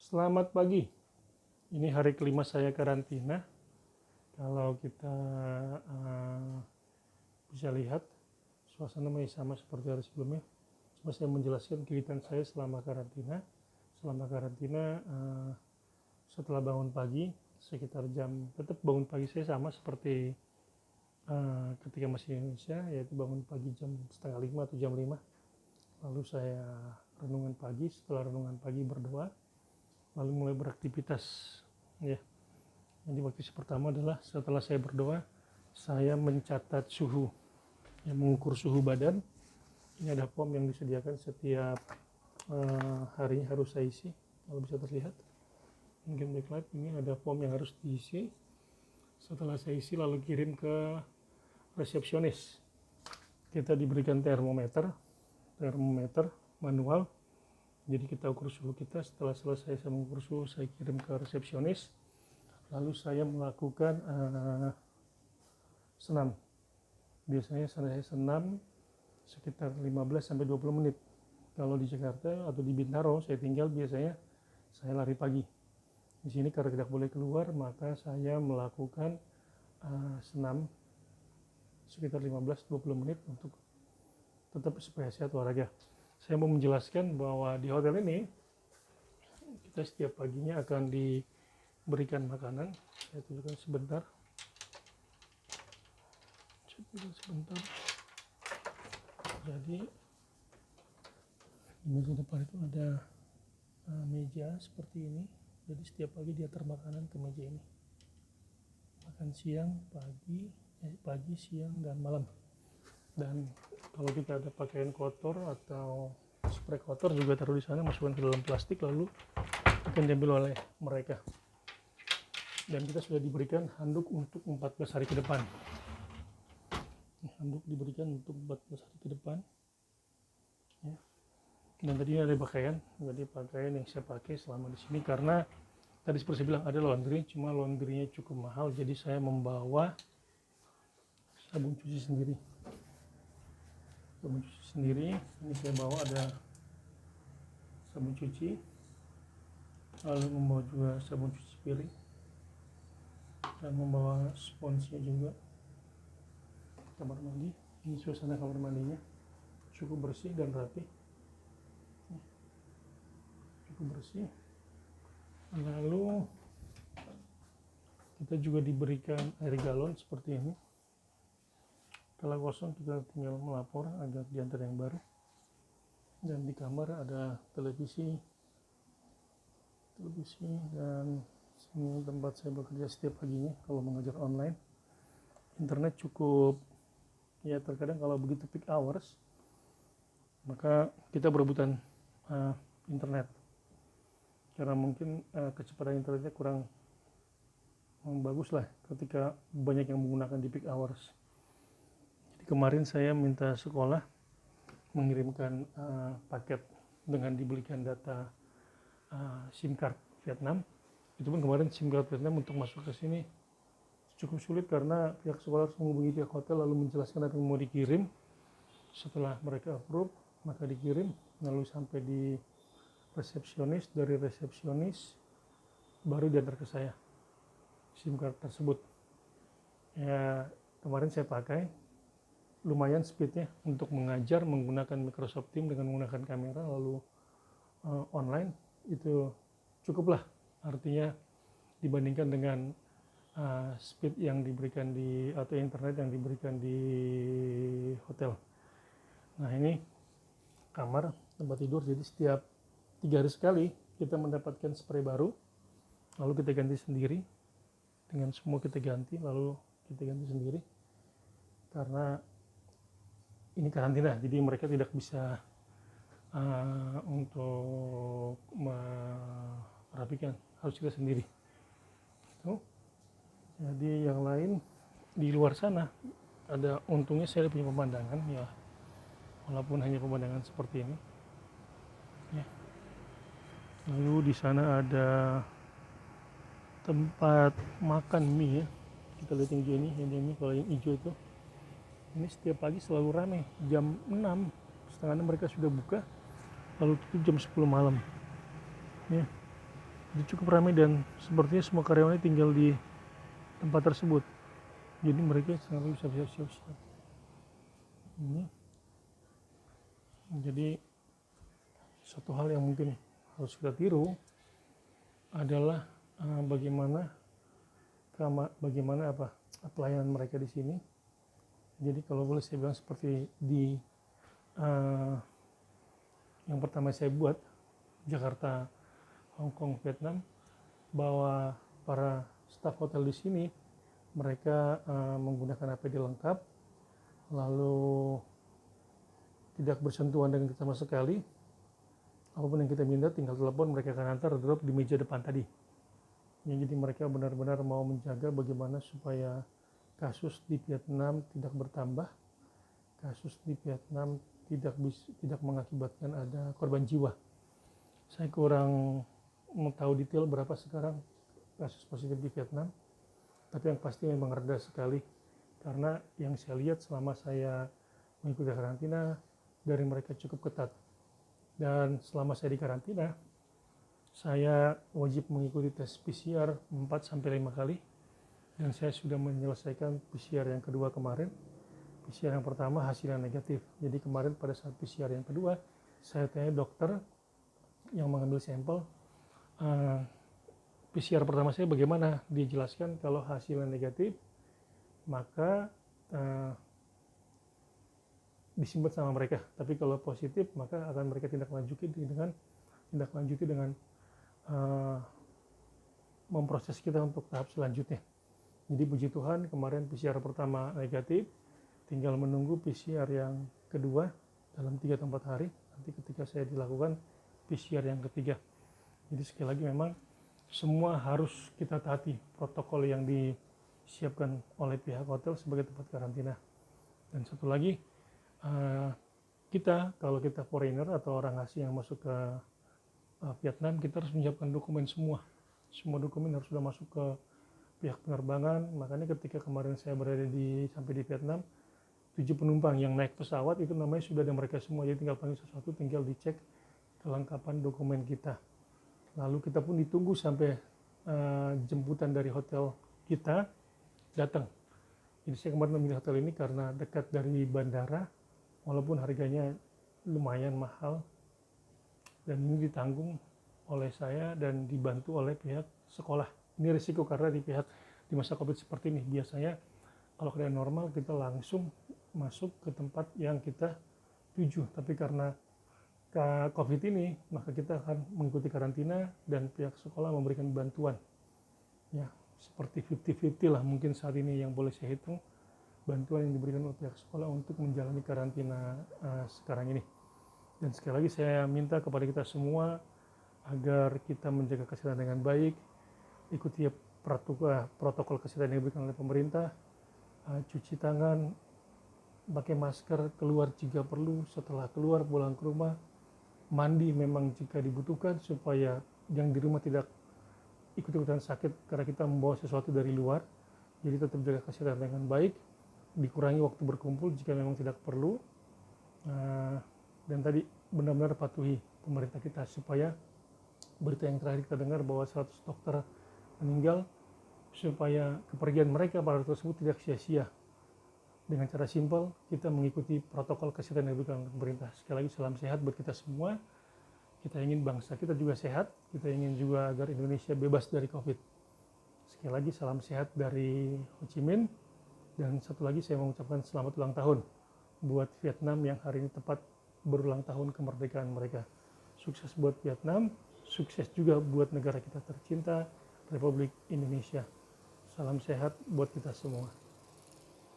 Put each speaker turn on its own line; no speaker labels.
Selamat pagi. Ini hari kelima saya karantina. Kalau kita bisa lihat, suasana masih sama seperti hari sebelumnya. Cuma saya menjelaskan kegiatan saya selama karantina. Setelah bangun pagi, sekitar tetap bangun pagi saya sama seperti ketika masih di Indonesia, yaitu bangun pagi jam setengah 5 atau jam 5. Lalu saya renungan pagi. Setelah renungan pagi berdoa, lalu mulai beraktivitas, ya. Jadi aktivitas pertama adalah setelah saya berdoa, saya mencatat suhu, mengukur suhu badan. Ini ada form yang disediakan setiap harinya harus saya isi. Kalau bisa terlihat, mungkin backlight, ini ada form yang harus diisi. Setelah saya isi, lalu kirim ke resepsionis. Kita diberikan termometer manual. Jadi kita ukur suhu kita. Setelah selesai saya mengukur suhu, saya kirim ke resepsionis. Lalu saya melakukan senam. Biasanya saya senam sekitar 15-20 menit. Kalau di Jakarta atau di Bintaro saya tinggal, biasanya saya lari pagi. Di sini karena tidak boleh keluar, maka saya melakukan senam sekitar 15-20 menit untuk tetap supaya sehat olahraga. Saya mau menjelaskan bahwa di hotel ini kita setiap paginya akan diberikan makanan. Saya tunjukkan sebentar. Jadi di meja depan itu ada meja seperti ini. Jadi setiap pagi diantar makanan ke meja ini. Makan siang, pagi, siang, dan malam. Dan kalau kita ada pakaian kotor atau spray kotor juga taruh di sana, masukkan ke dalam plastik, lalu akan diambil oleh mereka. Dan kita sudah diberikan handuk untuk 14 hari ke depan. Handuk diberikan untuk 14 hari ke depan, ya. Dan tadi ada pakaian, jadi pakaian yang saya pakai selama di sini, karena tadi seperti saya bilang ada laundry, cuma laundrynya cukup mahal, jadi saya membawa sabun cuci sendiri. Ini saya bawa ada sabun cuci, lalu membawa juga sabun cuci piring, dan membawa sponsnya juga. Kamar mandi, ini suasana kamar mandinya cukup bersih dan rapi, lalu kita juga diberikan air galon seperti ini. Kalau kosong kita tinggal melapor agar diantar yang baru. Dan di kamar ada televisi, dan sini tempat saya bekerja setiap paginya kalau mengajar online. Internet cukup, ya, terkadang kalau begitu peak hours maka kita berebutan internet, karena mungkin kecepatan internetnya kurang bagus lah ketika banyak yang menggunakan di peak hours. Kemarin saya minta sekolah mengirimkan paket dengan dibelikan data SIM card Vietnam. Itu pun kemarin SIM card Vietnam untuk masuk ke sini cukup sulit, karena pihak sekolah harus menghubungi pihak hotel lalu menjelaskan apa yang mau dikirim. Setelah mereka approve, maka dikirim, lalu sampai di resepsionis. Dari resepsionis baru diantar ke saya SIM card tersebut. Ya, kemarin saya pakai, lumayan speednya untuk mengajar menggunakan Microsoft Teams dengan menggunakan kamera lalu online, itu cukuplah. Artinya dibandingkan dengan speed yang diberikan atau internet yang diberikan di hotel. Nah, ini kamar tempat tidur. Jadi setiap 3 hari sekali kita mendapatkan spray baru, lalu kita ganti sendiri. Dengan semua kita ganti, lalu kita ganti sendiri, karena ini karantina, jadi mereka tidak bisa untuk merapikan, harus kita sendiri. Jadi yang lain di luar sana ada, untungnya saya punya pemandangan, ya, walaupun hanya pemandangan seperti ini, ya. Lalu di sana ada tempat makan mie, ya. Kita lihat yang hijau ini, kalau yang hijau itu, ini setiap pagi selalu ramai. Jam 6, setengah 6 mereka sudah buka, lalu tutup jam 10 malam, ya. Jadi cukup ramai dan sepertinya semua karyawannya tinggal di tempat tersebut. Jadi mereka sangat bisa siap-siap. Ini jadi satu hal yang mungkin harus kita tiru adalah bagaimana pelayanan mereka di sini. Jadi kalau boleh saya bilang seperti di yang pertama saya buat Jakarta, Hong Kong, Vietnam, bahwa para staf hotel di sini mereka menggunakan APD lengkap, lalu tidak bersentuhan dengan kita sama sekali. Apapun yang kita minta tinggal telepon, mereka akan antar drop di meja depan tadi. Ya, jadi mereka benar-benar mau menjaga bagaimana supaya kasus di Vietnam tidak bertambah, kasus di Vietnam tidak mengakibatkan ada korban jiwa. Saya kurang mau tahu detail berapa sekarang kasus positif di Vietnam, tapi yang pasti memang rendah sekali, karena yang saya lihat selama saya mengikuti karantina dari mereka cukup ketat. Dan selama saya di karantina, saya wajib mengikuti tes PCR 4-5 kali, dan saya sudah menyelesaikan PCR yang kedua kemarin. PCR yang pertama hasilnya negatif, jadi kemarin pada saat PCR yang kedua, saya tanya dokter yang mengambil sampel, PCR pertama saya bagaimana? Dia jelaskan kalau hasilnya negatif, maka disimpan sama mereka, tapi kalau positif maka akan mereka tindak lanjuti dengan memproses kita untuk tahap selanjutnya. Jadi puji Tuhan kemarin PCR pertama negatif, tinggal menunggu PCR yang kedua dalam 3-4 hari, nanti ketika saya dilakukan PCR yang ketiga. Jadi sekali lagi memang semua harus kita taati protokol yang disiapkan oleh pihak hotel sebagai tempat karantina. Dan satu lagi, kalau kita foreigner atau orang asing yang masuk ke Vietnam, kita harus menyiapkan dokumen semua dokumen harus sudah masuk ke pihak penerbangan. Makanya ketika kemarin saya sampai di Vietnam, 7 penumpang yang naik pesawat itu namanya sudah ada mereka semua, jadi tinggal panggil sesuatu, tinggal dicek kelengkapan dokumen kita. Lalu kita pun ditunggu sampai jemputan dari hotel kita datang. Jadi saya kemarin memilih hotel ini karena dekat dari bandara, walaupun harganya lumayan mahal, dan ini ditanggung oleh saya dan dibantu oleh pihak sekolah. Ini risiko karena di masa COVID seperti ini, biasanya kalau keadaan normal kita langsung masuk ke tempat yang kita tuju, tapi karena COVID ini maka kita akan mengikuti karantina dan pihak sekolah memberikan bantuan. Ya, seperti 50-50 lah mungkin saat ini yang boleh saya hitung, bantuan yang diberikan oleh pihak sekolah untuk menjalani karantina sekarang ini. Dan sekali lagi saya minta kepada kita semua agar kita menjaga kesehatan dengan baik, ikuti protokol kesehatan yang diberikan oleh pemerintah, cuci tangan, pakai masker, keluar jika perlu, setelah keluar pulang ke rumah, mandi memang jika dibutuhkan supaya yang di rumah tidak ikut-ikutan sakit karena kita membawa sesuatu dari luar. Jadi tetap jaga kesehatan dengan baik, dikurangi waktu berkumpul jika memang tidak perlu, dan tadi benar-benar patuhi pemerintah kita supaya berita yang terakhir kita dengar bahwa 100 dokter meninggal, supaya kepergian mereka pada tersebut tidak sia-sia. Dengan cara simpel kita mengikuti protokol kesehatan yang diberikan oleh pemerintah. Sekali lagi salam sehat buat kita semua. Kita ingin bangsa kita juga sehat, kita ingin juga agar Indonesia bebas dari COVID. Sekali lagi salam sehat dari Ho Chi Minh, dan satu lagi saya mengucapkan selamat ulang tahun buat Vietnam yang hari ini tepat berulang tahun kemerdekaan mereka. Sukses buat Vietnam, sukses juga buat negara kita tercinta, Republik Indonesia. Salam sehat buat kita semua.